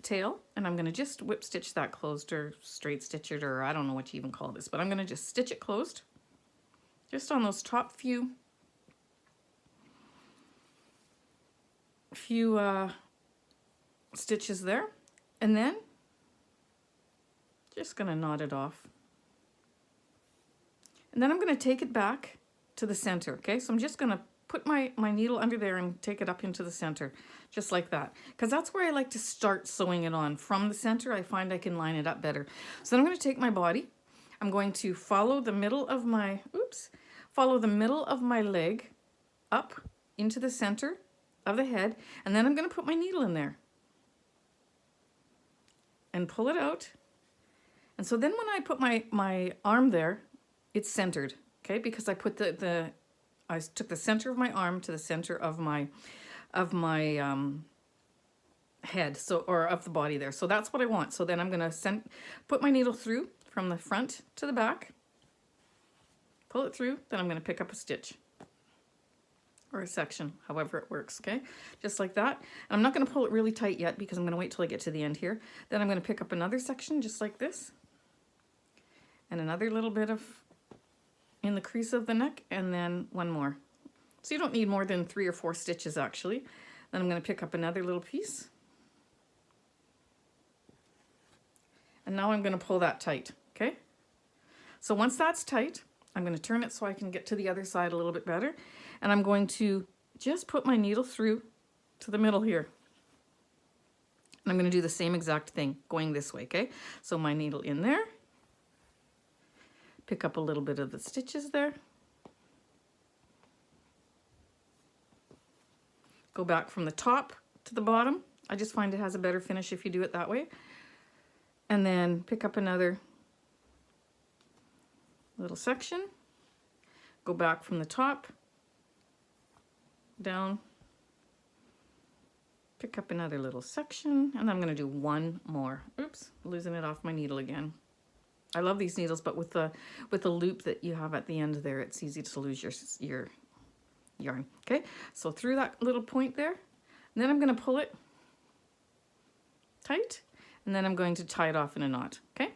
tail, and I'm going to just whip stitch that closed, or straight stitch it, or I don't know what you even call this, but I'm going to just stitch it closed just on those top few stitches there, and then just going to knot it off. And then I'm going to take it back to the center. Okay, so I'm just going to put my needle under there and take it up into the center, just like that, because that's where I like to start sewing it on. From the center, I find I can line it up better. So then I'm going to take my body, I'm going to follow the middle of my leg up into the center of the head, and then I'm going to put my needle in there and pull it out. And so then when I put my arm there, it's centered, okay? Because I put I took the center of my arm to the center of my head, so, or of the body there. So that's what I want. So then I'm gonna put my needle through from the front to the back, pull it through, then I'm gonna pick up a stitch or a section, however it works, okay? Just like that. And I'm not gonna pull it really tight yet because I'm gonna wait till I get to the end here. Then I'm gonna pick up another section just like this, and another little bit of in the crease of the neck, and then 1 more. So you don't need more than 3 or 4 stitches actually. Then I'm gonna pick up another little piece. And now I'm gonna pull that tight, okay? So once that's tight, I'm gonna turn it so I can get to the other side a little bit better. And I'm going to just put my needle through to the middle here. And I'm gonna do the same exact thing going this way, okay? So my needle in there, pick up a little bit of the stitches there, go back from the top to the bottom. I just find it has a better finish if you do it that way. And then pick up another little section, go back from the top down, pick up another little section, and I'm going to do 1 more. Oops, losing it off my needle again. I love these needles, but with the loop that you have at the end there, it's easy to lose your yarn. Okay, so through that little point there, and then I'm going to pull it tight, and then I'm going to tie it off in a knot. Okay.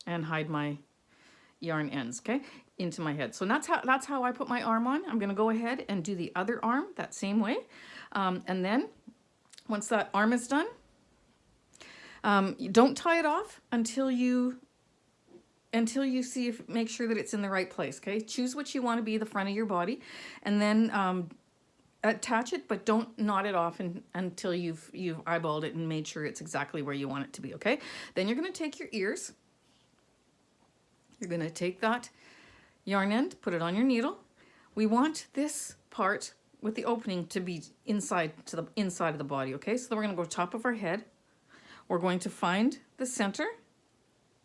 And hide my yarn ends, okay, into my head. So that's how I put my arm on. I'm gonna go ahead and do the other arm that same way. And then once that arm is done, you don't tie it off until you see make sure that it's in the right place, okay? Choose what you want to be the front of your body, and then attach it, but don't knot it off until you've eyeballed it and made sure it's exactly where you want it to be, okay? Then you're gonna take your ears, You're going to take that yarn end, put it on your needle. We want this part with the opening to be inside to the inside of the body, okay? So then we're going to go top of our head. We're going to find the center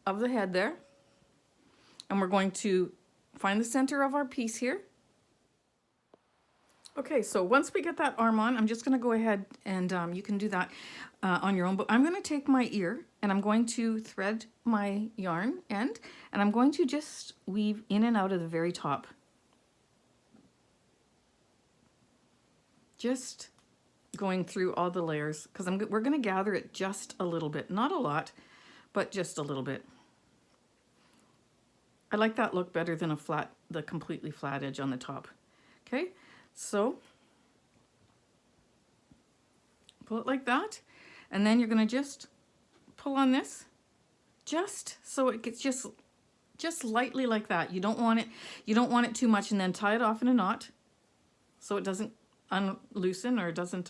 of the head there, and we're going to find the center of our piece here. Okay, so once we get that arm on, I'm just going to go ahead and you can do that on your own, but I'm going to take my ear and I'm going to thread my yarn end, and I'm going to just weave in and out of the very top. Just going through all the layers, because we're going to gather it just a little bit, not a lot, but just a little bit. I like that look better than the completely flat edge on the top. Okay, so pull it like that, and then you're going to just pull on this, just so it gets just lightly like that. You don't want it too much, and then tie it off in a knot so it doesn't unloosen or doesn't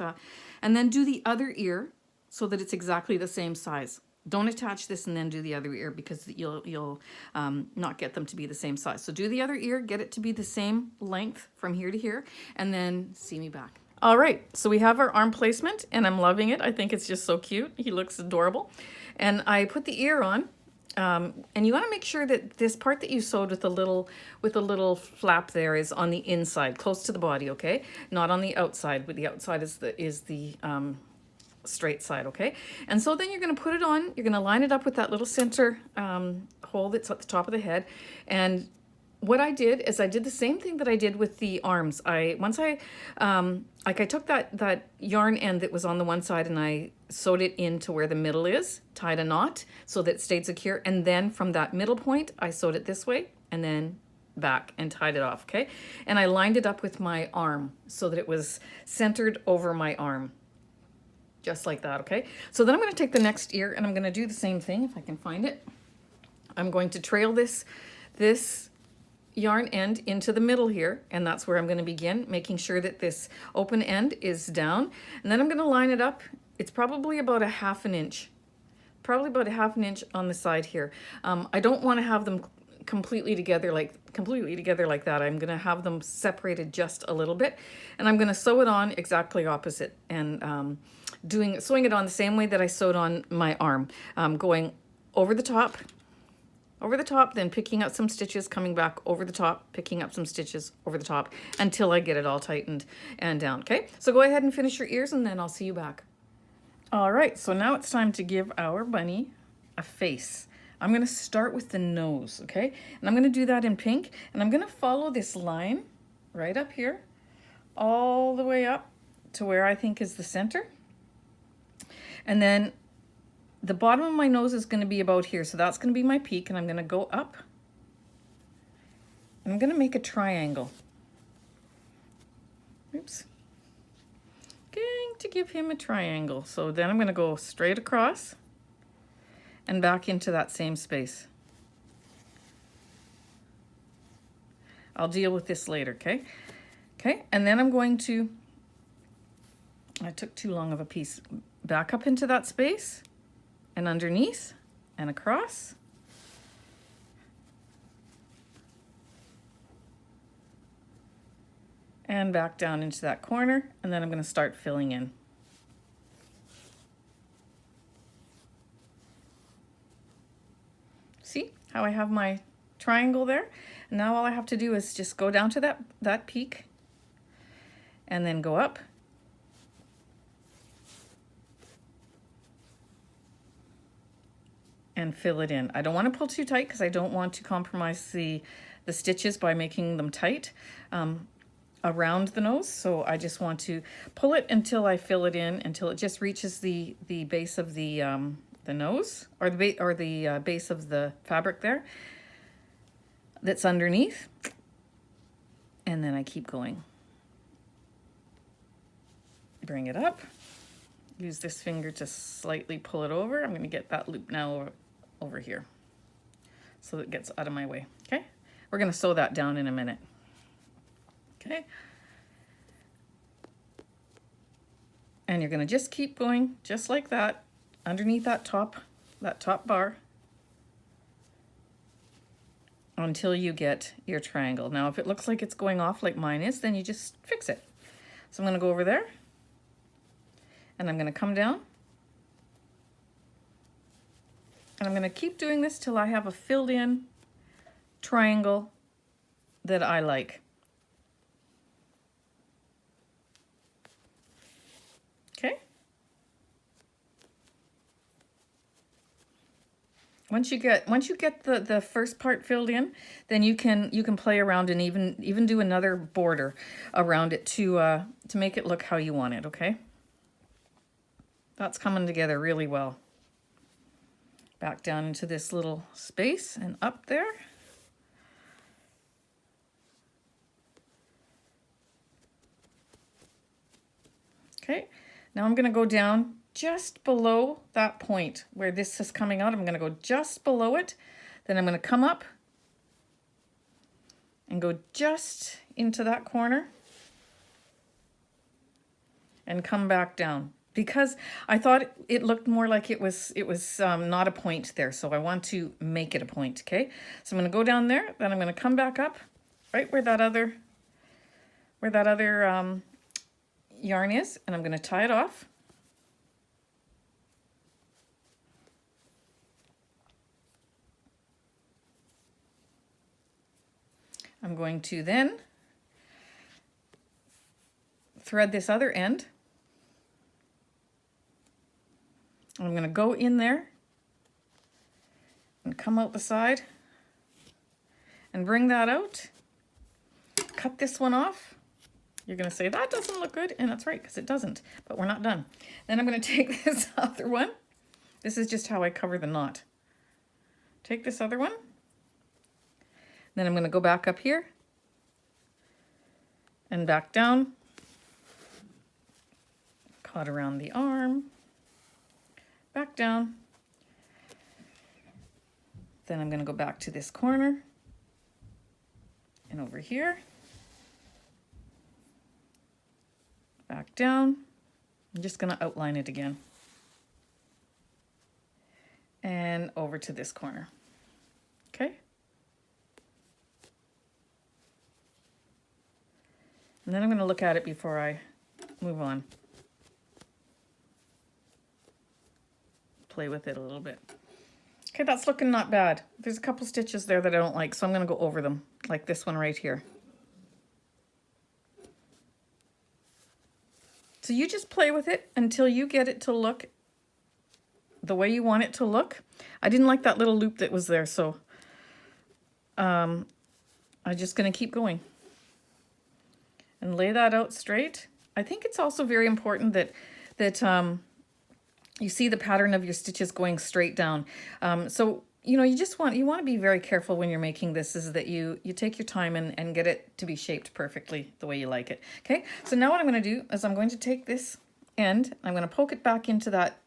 and then do the other ear so that it's exactly the same size. Don't attach this and then do the other ear, because you'll not get them to be the same size. So do the other ear, get it to be the same length from here to here, and then see me back. All right, so we have our arm placement, and I'm loving it. I think it's just so cute. He looks adorable. And I put the ear on. And you want to make sure that this part that you sewed with a little flap there is on the inside, close to the body, okay? Not on the outside, but the outside is the straight side, okay? And so then you're going to put it on. You're going to line it up with that little center hole that's at the top of the head. And what I did is I did the same thing that I did with the arms. I took that yarn end that was on the one side and I sewed it into where the middle is, tied a knot so that it stayed secure, and then from that middle point I sewed it this way and then back and tied it off, okay? And I lined it up with my arm so that it was centered over my arm, just like that, okay? So then I'm going to take the next ear and I'm going to do the same thing if I can find it. I'm going to trail this yarn end into the middle here, and that's where I'm going to begin, making sure that this open end is down, and then I'm going to line it up. It's probably about a half an inch on the side here. I don't want to have them completely together like that. I'm going to have them separated just a little bit, and I'm going to sew it on exactly opposite, and sewing it on the same way that I sewed on my arm, going over the top, then picking up some stitches, coming back over the top, picking up some stitches over the top until I get it all tightened and down, okay? So go ahead and finish your ears and then I'll see you back. All right, so now it's time to give our bunny a face. I'm gonna start with the nose, okay? And I'm gonna do that in pink, and I'm gonna follow this line right up here, all the way up to where I think is the center. And then the bottom of my nose is going to be about here, so that's going to be my peak, and I'm going to go up. And I'm going to make a triangle. Oops. Going to give him a triangle. So then I'm going to go straight across and back into that same space. I'll deal with this later, okay? Okay, and then I'm going to, I took too long of a piece, back up into that space, and underneath and across. And back down into that corner, and then I'm going to start filling in. See how I have my triangle there? And now all I have to do is just go down to that peak and then go up. And fill it in. I don't want to pull too tight because I don't want to compromise the stitches by making them tight around the nose. So I just want to pull it until I fill it in, until it just reaches the base of the nose, or the base of the fabric there that's underneath. And then I keep going. Bring it up. Use this finger to slightly pull it over. I'm going to get that loop now over here so it gets out of my way. Okay, we're going to sew that down in a minute. Okay, and you're going to just keep going just like that underneath that top bar, until you get your triangle. Now, if it looks like it's going off like mine is, then you just fix it. So I'm going to go over there, and I'm going to come down, and I'm going to keep doing this till I have a filled in triangle that I like. Okay. Once you get the first part filled in, then you can play around and even do another border around it to make it look how you want it, okay? That's coming together really well. Back down into this little space and up there. Okay, now I'm going to go down just below that point where this is coming out. I'm going to go just below it. Then I'm going to come up and go just into that corner and come back down, because I thought it looked more like it was not a point there, so I want to make it a point. Okay, so I'm going to go down there, then I'm going to come back up right where that other yarn is, and I'm going to tie it off. I'm going to then thread this other end. I'm going to go in there and come out the side and bring that out. Cut this one off. You're going to say, that doesn't look good, and that's right, because it doesn't, but we're not done. Then I'm going to take this other one. This is just how I cover the knot. Take this other one. Then I'm going to go back up here and back down. Caught around the arm. Back down. Then I'm going to go back to this corner and over here. Back down. I'm just going to outline it again. And over to this corner. Okay. And then I'm going to look at it before I move on. Play with it a little bit. Okay, that's looking not bad. There's a couple stitches there that I don't like, so I'm going to go over them, like this one right here. So you just play with it until you get it to look the way you want it to look. I didn't like that little loop that was there, so I'm just going to keep going and lay that out straight. I think it's also very important that you see the pattern of your stitches going straight down. So you know, you want to be very careful when you're making this, is that you take your time and get it to be shaped perfectly the way you like it. Okay, so now what I'm going to do is I'm going to take this end, I'm going to poke it back into that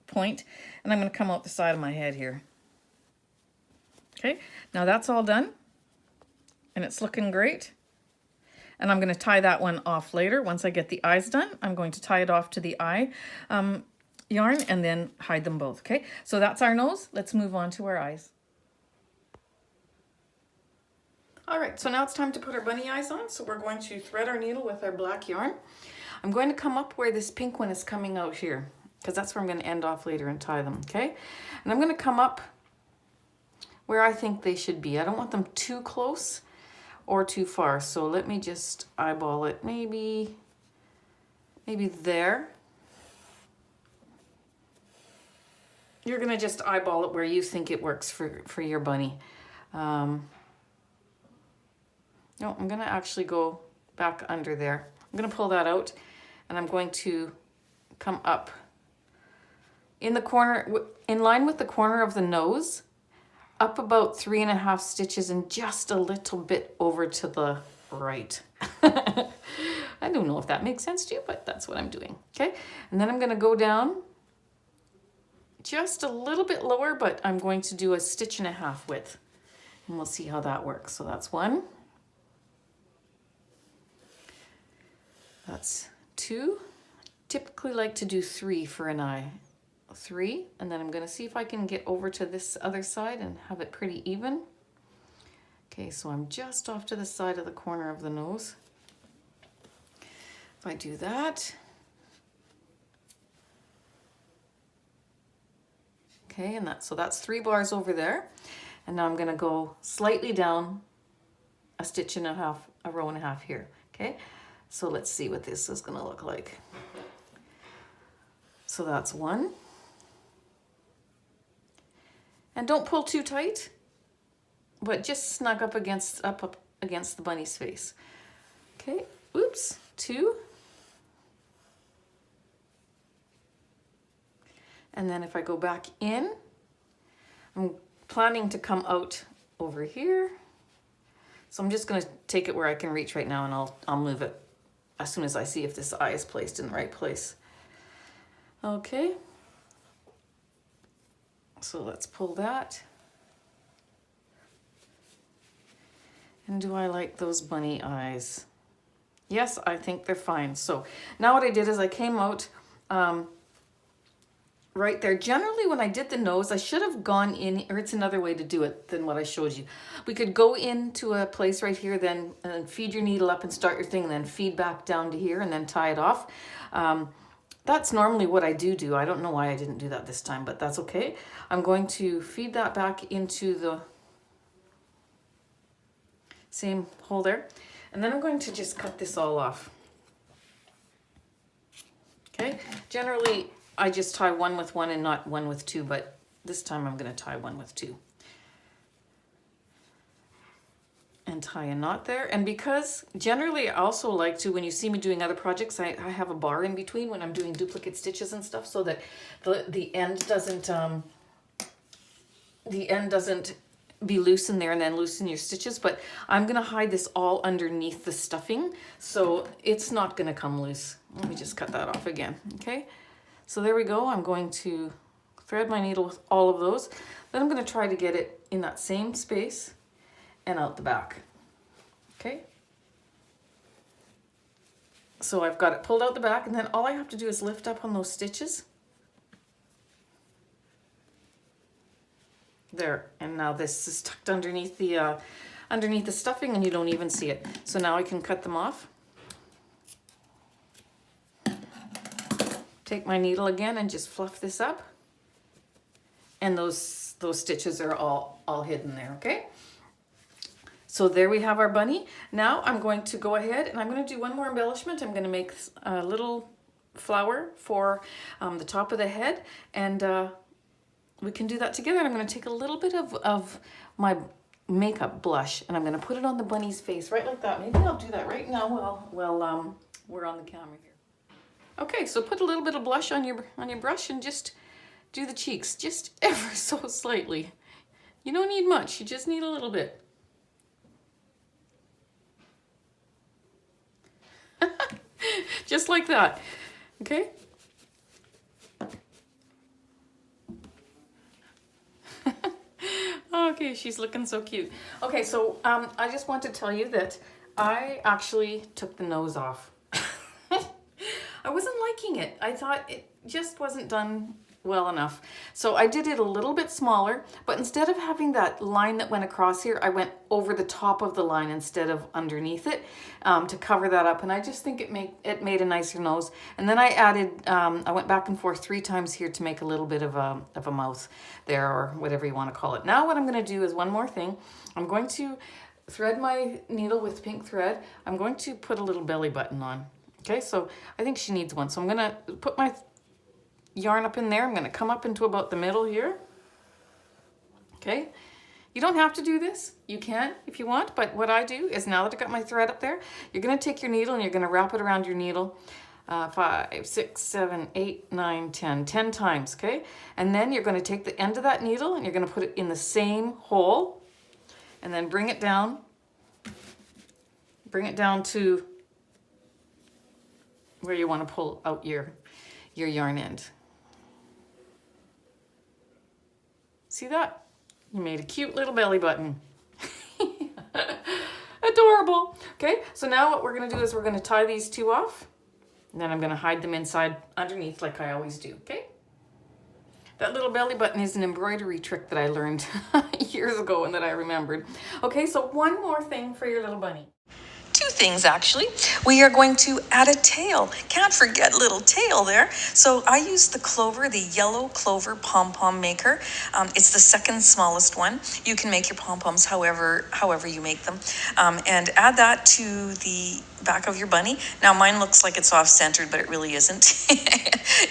point, and I'm going to come out the side of my head here. Okay, now that's all done, and it's looking great. And I'm going to tie that one off later. Once I get the eyes done, I'm going to tie it off to the eye yarn and then hide them both. Okay, so that's our nose. Let's move on to our eyes. All right, so now it's time to put our bunny eyes on. So we're going to thread our needle with our black yarn. I'm going to come up where this pink one is coming out here, because that's where I'm going to end off later and tie them. Okay, and I'm going to come up where I think they should be. I don't want them too close or too far, so let me just eyeball it. Maybe there. You're gonna just eyeball it where you think it works for your bunny. No, I'm gonna actually go back under there. I'm gonna pull that out, and I'm going to come up in the corner, in line with the corner of the nose, up about 3.5 stitches and just a little bit over to the right. I don't know if that makes sense to you, but that's what I'm doing. Okay, and then I'm gonna go down just a little bit lower, but I'm going to do a 1.5 stitches width, and we'll see how that works. So that's 1, that's 2. Typically like to do 3 for an eye. 3, and then I'm going to see if I can get over to this other side and have it pretty even. Okay, so I'm just off to the side of the corner of the nose. If I do that, okay, and so that's 3 bars over there. And now I'm gonna go slightly down a stitch and a half, a row and a half here, okay? So let's see what this is gonna look like. So that's 1. And don't pull too tight, but just snug up against the bunny's face. Okay, oops, 2. And then if I go back in, I'm planning to come out over here. So I'm just gonna take it where I can reach right now, and I'll move it as soon as I see if this eye is placed in the right place. Okay. So let's pull that. And do I like those bunny eyes? Yes, I think they're fine. So now what I did is I came out right there. Generally when I did the nose, I should have gone in, or it's another way to do it than what I showed you. We could go into a place right here, then feed your needle up and start your thing, and then feed back down to here and then tie it off. That's normally what I do. I don't know why I didn't do that this time, but that's okay. I'm going to feed that back into the same hole there. And then I'm going to just cut this all off. Okay, generally I just tie 1 with 1 and not 1 with 2, but this time I'm going to tie 1 with 2. And tie a knot there. And because generally I also like to, when you see me doing other projects, I have a bar in between when I'm doing duplicate stitches and stuff, so that the end doesn't be loose in there and then loosen your stitches. But I'm going to hide this all underneath the stuffing, so it's not going to come loose. Let me just cut that off again. Okay, so there we go. I'm going to thread my needle with all of those. Then I'm going to try to get it in that same space and out the back. Okay, so I've got it pulled out the back, and then all I have to do is lift up on those stitches there, and now this is tucked underneath the stuffing, and you don't even see it. So now I can cut them off. Take my needle again and just fluff this up, and those stitches are all hidden there. Okay, so there we have our bunny. Now I'm going to go ahead and I'm going to do one more embellishment. I'm going to make a little flower for the top of the head, and we can do that together. I'm going to take a little bit of my makeup blush, and I'm going to put it on the bunny's face right like that. Maybe I'll do that right now while we're on the camera here. Okay, so put a little bit of blush on your brush and just do the cheeks, just ever so slightly. You don't need much, you just need a little bit. Just like that, okay? Okay, she's looking so cute. Okay, so I just want to tell you that I actually took the nose off. I wasn't liking it. I thought it just wasn't done well enough. So I did it a little bit smaller, but instead of having that line that went across here, I went over the top of the line instead of underneath it to cover that up. And I just think it made a nicer nose. And then I added, I went back and forth 3 times here to make a little bit of a mouth there, or whatever you want to call it. Now what I'm going to do is one more thing. I'm going to thread my needle with pink thread. I'm going to put a little belly button on. Okay, so I think she needs one. So I'm going to put my yarn up in there. I'm going to come up into about the middle here. Okay, you don't have to do this. You can if you want, but what I do is, now that I got my thread up there, you're going to take your needle and you're going to wrap it around your needle 5, 6, 7, 8, 9, 10 times, okay? And then you're going to take the end of that needle and you're going to put it in the same hole, and then bring it down to where you want to pull out your yarn end. See that? You made a cute little belly button. Adorable. Okay, so now what we're going to do is we're going to tie these 2 off, and then I'm going to hide them inside underneath like I always do. Okay, That little belly button is an embroidery trick that I learned years ago and that I remembered. Okay, so one more thing for your little bunny. Two things actually. We are going to add a tail. Can't forget little tail there. So I use the clover, the yellow clover pom-pom maker. It's the second smallest one. You can make your pom-poms however you make them. And add that to the back of your bunny. Now mine looks like it's off-centered, but it really isn't.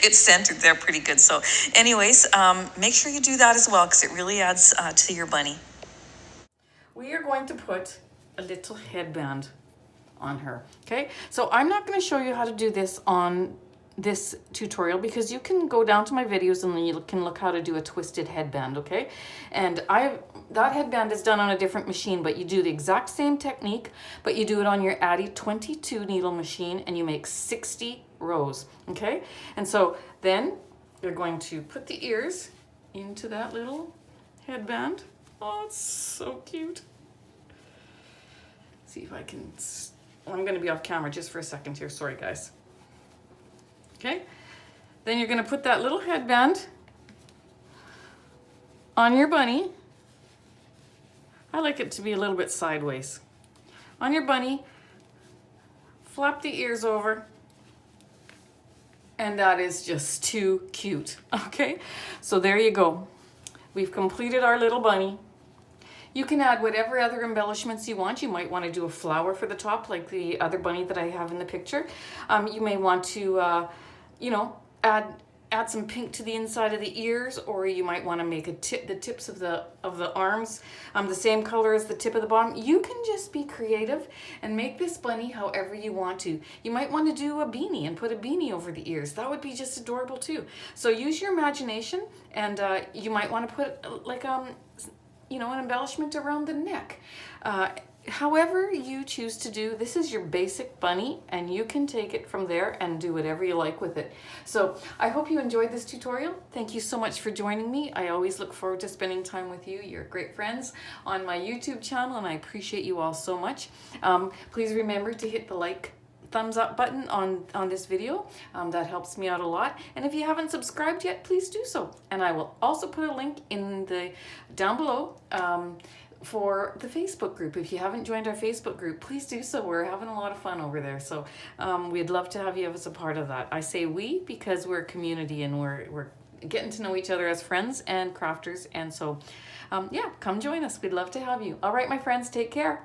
It's centered there pretty good. So anyways, make sure you do that as well because it really adds to your bunny. We are going to put a little headband on her. Okay, so I'm not going to show you how to do this on this tutorial because you can go down to my videos and you can look how to do a twisted headband. Okay, and that headband is done on a different machine, but you do the exact same technique, but you do it on your Addi 22 needle machine and you make 60 rows. Okay, and so then you're going to put the ears into that little headband. Oh, it's so cute. See if I can. I'm going to be off camera just for a second here. Sorry, guys. Okay. Then you're going to put that little headband on your bunny. I like it to be a little bit sideways. On your bunny, flap the ears over. And that is just too cute. Okay. So there you go. We've completed our little bunny. You can add whatever other embellishments you want. You might want to do a flower for the top like the other bunny that I have in the picture. You may want to, you know, add some pink to the inside of the ears, or you might want to make the tips of the arms the same color as the tip of the bottom. You can just be creative and make this bunny however you want to. You might want to do a beanie and put a beanie over the ears. That would be just adorable too. So use your imagination, and you might want to put like you know, an embellishment around the neck. However you choose to do, this is your basic bunny and you can take it from there and do whatever you like with it. So I hope you enjoyed this tutorial. Thank you so much for joining me. I always look forward to spending time with you. You're great friends on my YouTube channel and I appreciate you all so much. Please remember to hit the thumbs up button on this video. That helps me out a lot. And if you haven't subscribed yet, please do so. And I will also put a link in down below for the Facebook group. If you haven't joined our Facebook group, please do so. We're having a lot of fun over there. So we'd love to have you as a part of that. I say we because we're a community and we're getting to know each other as friends and crafters. And so yeah, come join us. We'd love to have you. All right, my friends, take care.